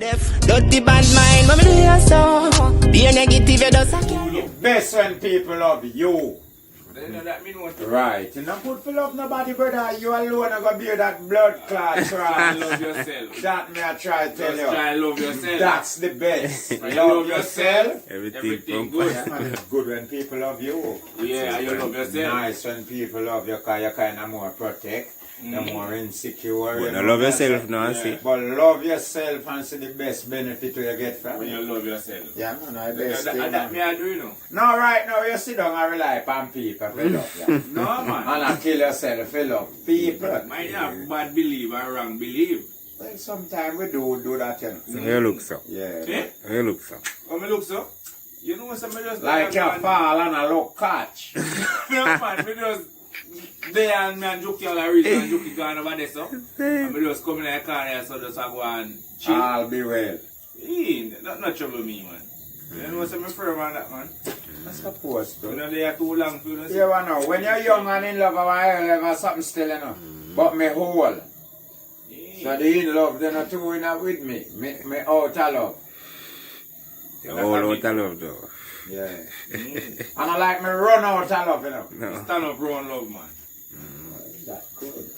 Dirty bad mind, but me do you so. Be a negative, you just a Best when people love you. Then that mean what? Right. You not good for love nobody, brother. You alone are going to bear that blood clot. Try and love yourself. That me I try to tell Just you. try and love yourself. That's the best. When you love yourself. Everything good. Yeah, man, it's good when people love you. Yeah, you love yourself. Nice when people love you because you're kind of more protect. You're more insecure. But love yourself now, see. But love yourself and see the best benefit you get from When it. you love yourself. Yeah, man, I best thing, That man. me I do, you know. No, right now you sit down and rely upon people for love. Yeah. No, man. And not kill yourself for love. People. Might have bad belief and wrong belief. Well, sometimes we do that, you know. You look so. Yeah. Eh? You look so. How me look so? You know somebody just Like you fall and a look catch. No, man, me just there and me and Jokey all reach and Jokey gone over there, so. And me just come in the car there, so just I go and chill. I'll be well. Not trouble me, man. You know what's my firm on that, man? That's supposed You to. know they are too long for you. You know, when you're young and in love, I have something still, you know. But me whole. So the in love, they're not two in with me. Me out of love. You're all out of love, though. Yeah. And I like me run out of love, you know. No. Stand up, run love, man. That's good.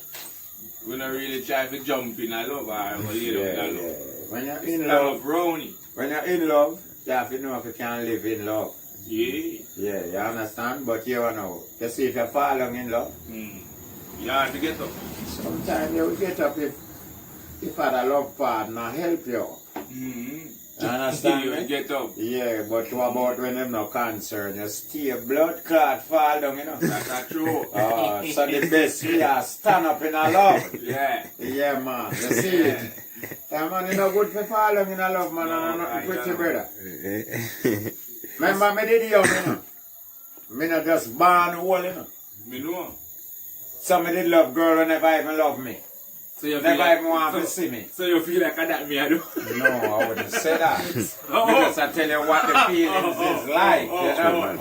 We don't really try to jump in a love or lay down in a love. When you're in Stand love, up, brownie. when you're in love, you have to know if you can live in love. Yeah. Yeah, you understand? But you know, you see if you fall down in love, You have to get up. sometimes you will get up if a love partner help you. You understand You me? will get up. Yeah, but what about when them no concern? You stay blood clot fall down, you know. That's true. So the best we are stand up in a love. Yeah. Yeah, man. You see it? Yeah, man, you know good for fall down in a love, man, and nothing pretty, brother. Remember me did young, you know. Me not just born whole, you know. Me know. Some me did love girl who never even love me. So you Never like, even want to see me. So you feel like that me I do? No, I wouldn't say that. Because I tell you what the feelings is like, you know.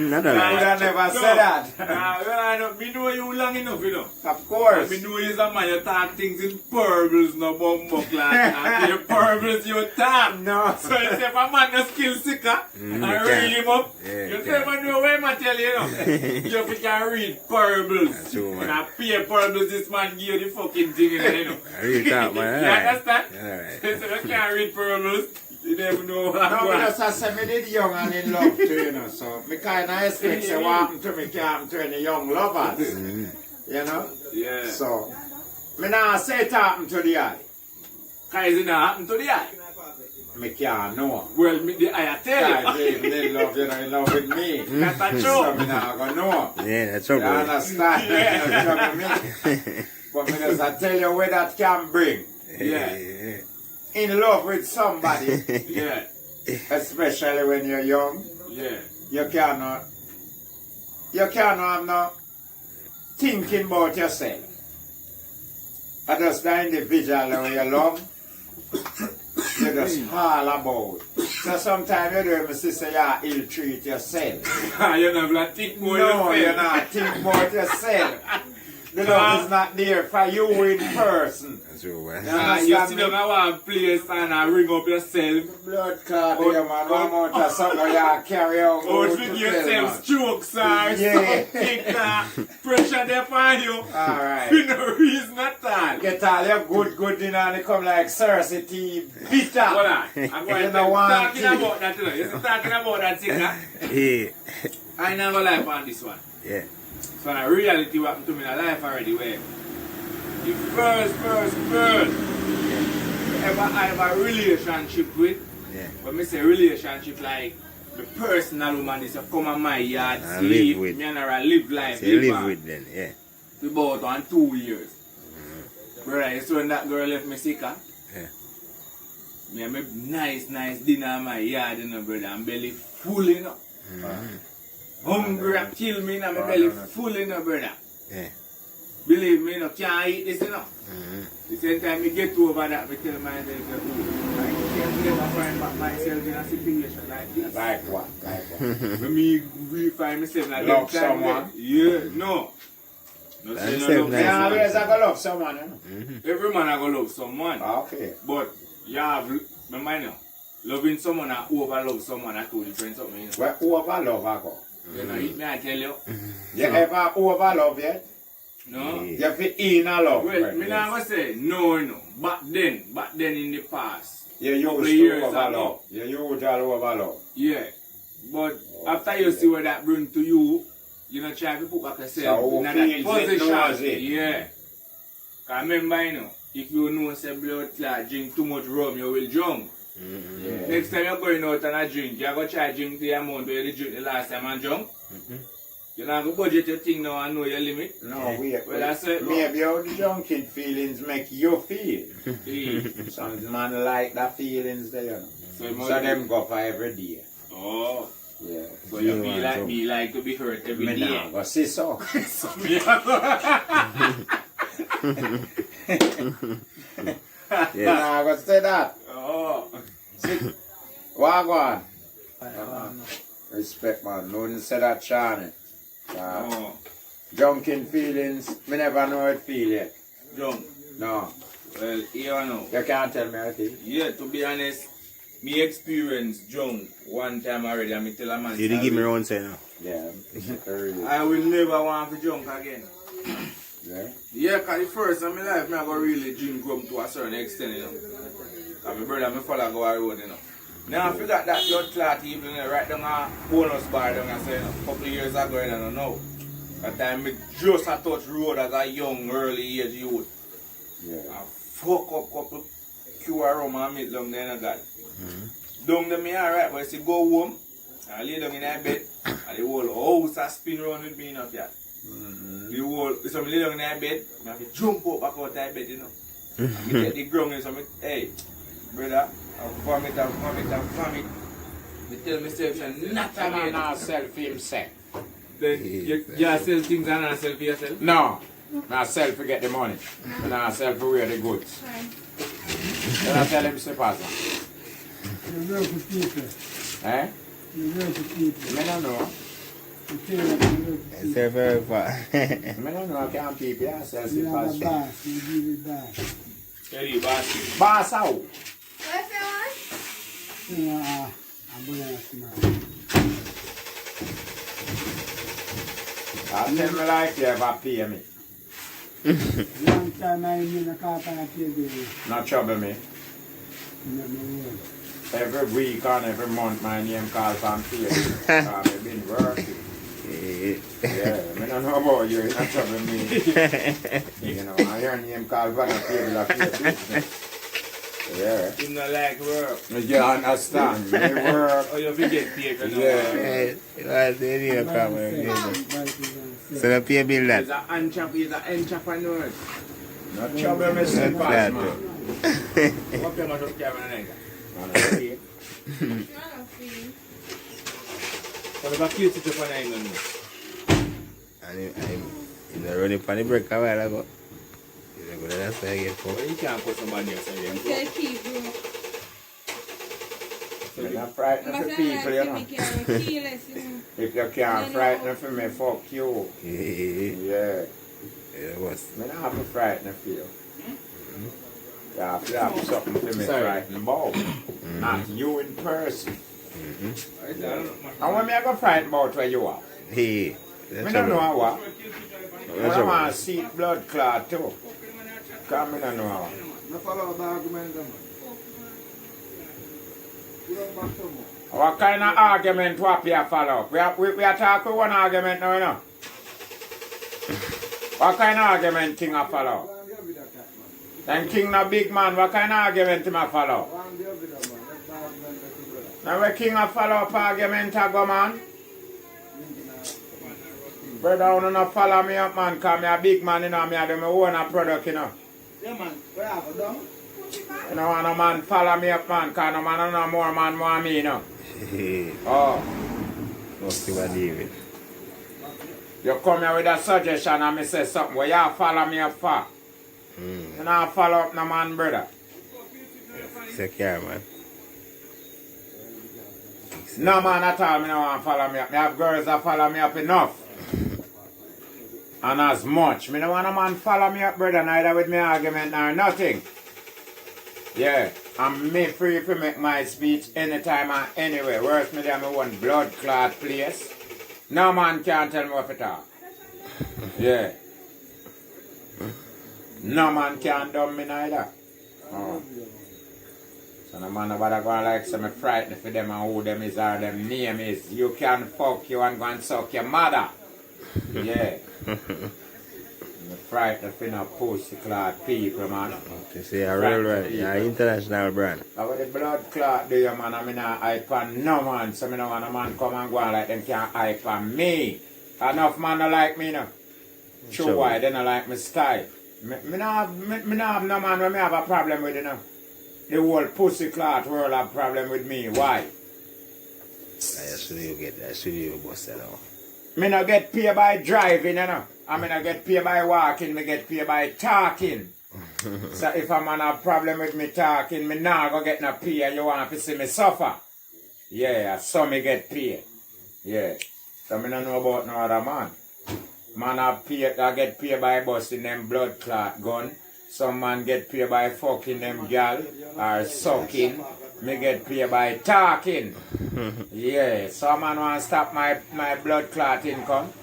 Not I a would have never said that. Well, me know you long enough, you know. Of course. Me know you're a man, you talk things in parables, no bumbo class. Your parables you talk. No. So you say if a man no skill seeker, and read him up, you say man know where I tell you, you know. You can read parables. That's true, man. And I pay parables, this man give you the fucking thing, you know. I really talk, man. You understand? Alright. So you can't read parables, you never know what No, because I said me did young and in love too, you know. So me kind of expect say what happened to me can't happen to any young lovers. You know? Yeah. So, me now say it happen to the eye. Cause it not happen to the eye. Me can't know. Well, me, the eye I tell Guys, you. if they love you, know, in love with me. That's a So joke. me not gonna know. Yeah, that's You trouble. understand? Yeah. That's what I mean. But me just I tell you where that can bring. Yeah. In love with somebody, Yeah. especially when you're young, Yeah. you cannot have no thinking about yourself. I just the individual that you love, you just all about. So sometimes you do, my sister, you ill treat yourself. You're not gonna think more No, yourself. you're not think about yourself. The love is not there for you in person. That's true, man. You sit down at one place and ring up yourself. Blood clot there, man. One more time, something you carry out. Or to to tell, yourself man. strokes or Yeah. something. Pressure there for you. Alright. For no reason at all. Get all your good dinner and it come like Cersei tea, bitter. Hold on. I'm going You to know one talking thing. about that, you know. You're talking about that thing, huh? Yeah. I never lie on this one. Yeah. So in reality what happened to me in life already where the first ever I have a relationship with, Yeah. but me say relationship like the personal woman is to come on my yard, And sleep, live with. me and her live life, So you live on. with them, yeah. We about on 2 years. Brother, you see when that girl left me sick, huh? Yeah. Me have me nice dinner in my yard, you know, brother, and belly full, you know. Hungry and kill me, you know, my belly full, you know, brother. Yeah. Believe me, you know, can't eat this, you know. The same time I get over that, I tell myself, oh, I can't never find back myself in a situation like this. Like what? Like what? When me find myself in a Love time, someone? yeah, no. No That's say no self love nice. Me someone. always I go love someone, you know. Every man I go love someone. Okay. But you have, remember now, loving someone and over love someone are two different something. You know? Where over love I go. You know, it may I tell you. You ever over love yet? No. You have to in a love. Well, me not gonna say no. Back then in the past. You used couple of to years over ago. love. You used to over love. Yeah. But after you see what that bring to you, you know, try to put back yourself So in that feels it, knows position. it. Yeah. Cause remember, you know, if you know say blood clot drink too much rum, you will drunk. Yeah. Next time you're going out and a drink, you're going to try to drink the amount where you drink the last time and drunk. You're not going to budget your thing now and know your limit. No, wait. Well, that's it. Maybe how the drunken feelings make you feel. Yeah. Some man like that feelings there, you know. So it So must them go for every day. Oh. Yeah. So you feel like me like to be hurt every Me day. now go see so. So me Nah, go say that. Oh. See, Wagwan. Respect, man. No one say that, Shawn. Oh. Drunken feelings, me never know it feel yet. Drunk. No. Well, here I know. You can't tell me anything. Yeah, to be honest, me experience drunk one time already and me tell a man. You did give me one say now. Yeah. Really. I will never want to drunk again. Yeah. Yeah, cause the first time in my life, I go really drink rum to a certain extent, you know. Cause my brother, my father go a road, you know. Now I forgot that blood clot even right down a bonus bar down I say, you know, a couple of years ago, I don't know. That time I just a touch road as a young, early age youth. Yeah. I fuck up couple QR rum and meat down there, you know, God. Down there me alright, but I say go home, I lay down in that bed, and the whole house a spin around with me enough, yeah. The whole, so I lay down in that bed, I have to jump up back out that bed, you know. And I get the ground and so I hey, brother, I vomit. I tell myself, you're not Tell again. him not self himself. Then you sell things and not sell for yourself? No. Not self to get the money. Not self to wear the goods. Then I tell him to pass on. You work for people. Eh? You work for people. Me don't know. You tell them you work for It's people. very far. Me don't know. I can't keep it. I self You to have pass a on. boss. You give it back. Tell you, boss. Boss out. You know, I'm going to ask you. I tell me like you ever pay me. Long time I ain't in a car park here, baby. Not trouble me. No, no, no. Every week and every month my name calls from pay. I've been working. Yeah, I don't know about you, you're not trouble me. You know, I hear name called from a pay like you. Yeah. You not like work. You understand? Me work. Oh, you forget paper now. Yeah. What's the name come So the pay bill He's that. an entrepreneur. Not trouble me, say pass That. man. What can I do camera nigga? What about cute to Japan Island? And I'm running for the break a while ago. That's why I get for. Well, you can't put somebody else again. You're not frightened for people, you know. If you can't frighten for me, fuck you. Yeah. Yeah. It was. Me not have to frighten for you. You have to have something for me frightened about. Not you in person. And when me I go frighten about where you are? Hey. Me don't know what. I want to see blood clot too. Because me don't know how. What kind of argument what you follow? We are talking one argument now, you know. What kind of argument King I follow? Then King no big man, what kind of argument him I follow? Now where King I follow up argument I go, man? Brother, you don't follow me up, man, because I'm a big man, you know, I do my own product, you know. Yeah, man. What happened, dog? You know, no man follow me up, man, because no man no more man more me, you know. Oh. Must be what David. You come here with a suggestion and me say something where you follow me up for. You know, follow up no man, brother. Secure, man. No man at all, me no want to follow me up. Me have girls that follow me up enough. And as much. Me no want a man follow me up, brother, neither with me argument nor nothing. Yeah. I'm me free to make my speech anytime and anywhere. Worse me there, me one blood clot place. No man can tell me what to talk. Yeah. No man can dumb me neither. Oh. So no man about to go like some frightened for them and who them is or them name is. You can fuck you and go and suck your mother. Yeah. I'm frightened for no pussy clot people, man. Okay, see, you're real right. You're an international brand. How the blood clot do you, man? I mean, I hype on no man. So I don't want a man come and go on like them can't hype on me. Enough man don't like me, no. True why, they don't like my style. Me not have no man when me have a problem with, you know. The whole pussy clot world have problem with me. Why? That's what you get. That's what you bust it out. Me not get paid by driving, you know. I mean, I get paid by walking, me get paid by talking. So if a man have problem with me talking, me not go get no pay and you want to see me suffer. Yeah, so me get paid. Yeah. So me don't know about no other man. Man have paid, I get paid by busting them blood clot gun. Some man get paid by fucking them gal or sucking. Me get paid by talking. Yeah, some man want to stop my blood clot income.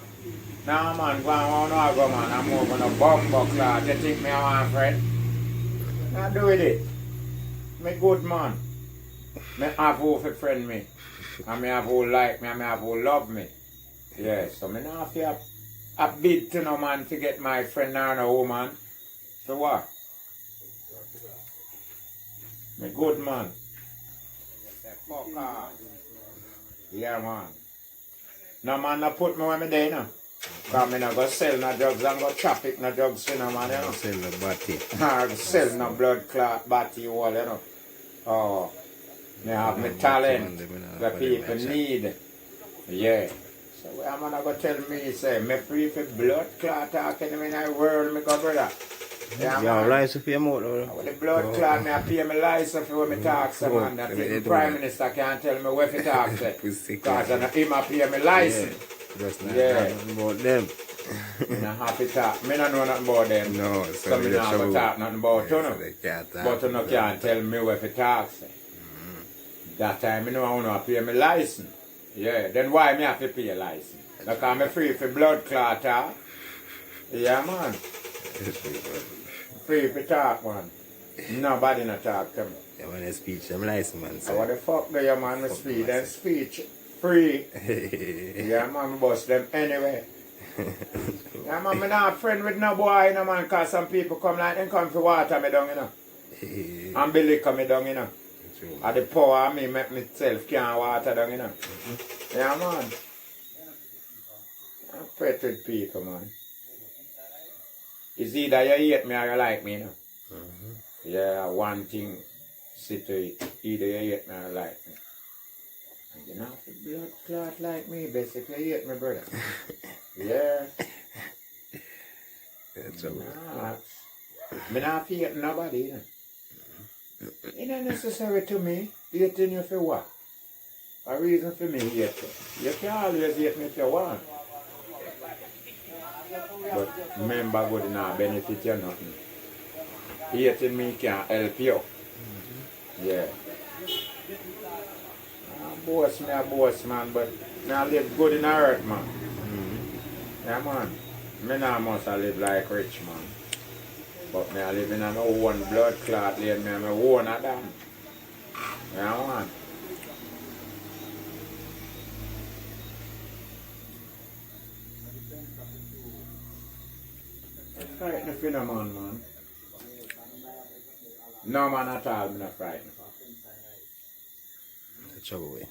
Nah man, go on, go man. I'm moving a bumbo clot. You think me a want friend? Nah, do with it. Me good man. Me have who for friend me. And me have who like me and me have who love me. Yeah, so me not have a bid to no man to get my friend or no woman. So what? Me good man. Fuck off. Yeah man. No man no put me where me there now. Because I not go sell no drugs and go traffic no drugs you know man, you know. Sell the body. I sell no blood clot body wall, you know. Oh, me have me talent that people need. Yeah. So where am I going to tell me, say, me free for blood clot talking in the world, me go brother. Yeah, You have license for your mouth, with the blood clot, me I pay my license for when me talk, so man. That the Prime Minister can't tell me where to talk, say. Because him I pay my license. Just not Yeah. nothing about them. Me not happy talk. Me not know nothing about them. No, So me not go talk nothing about you, no. They can't talk. But you no can't tell me where to talk, say. That time me know I want to pay my license. Yeah, then why me have to pay a license? Because I'm free for blood clot, huh? Yeah, man. Free for talk, man. Nobody not talk to me. Yeah, when I speech, I'm license, man. So what the fuck do you, man, me speech? Then speech free. Yeah, man, me bust them anyway. Yeah, man, me not friend with no boy, you know, man, because some people come like them come for water me down, you know. And Billy come me down, you know. And the power of me make myself can't water down, you know. Yeah, man. I'm pet with people, man. It's either you hate me or you like me, you know. Yeah, one thing, sit to it. Either you hate me or you like me. And you know, if you blood clot like me, basically you hate me, brother. Yeah. That's all right. Me not hate nobody, you know. It's not necessary to me. Hating you for what? A reason for me hate you. You can always hate me if you want. But remember, good enough benefit you nothing. Hating me can't help you. Yeah. I boss me a boss, man, but I live good in the earth, man. Yeah, man. Me not must live like rich, man. But me I live in my own blood clot lane, me my own of them. Yeah, man. I'm frightened for no man. No man at all, I'm not frightened. That's trouble, way.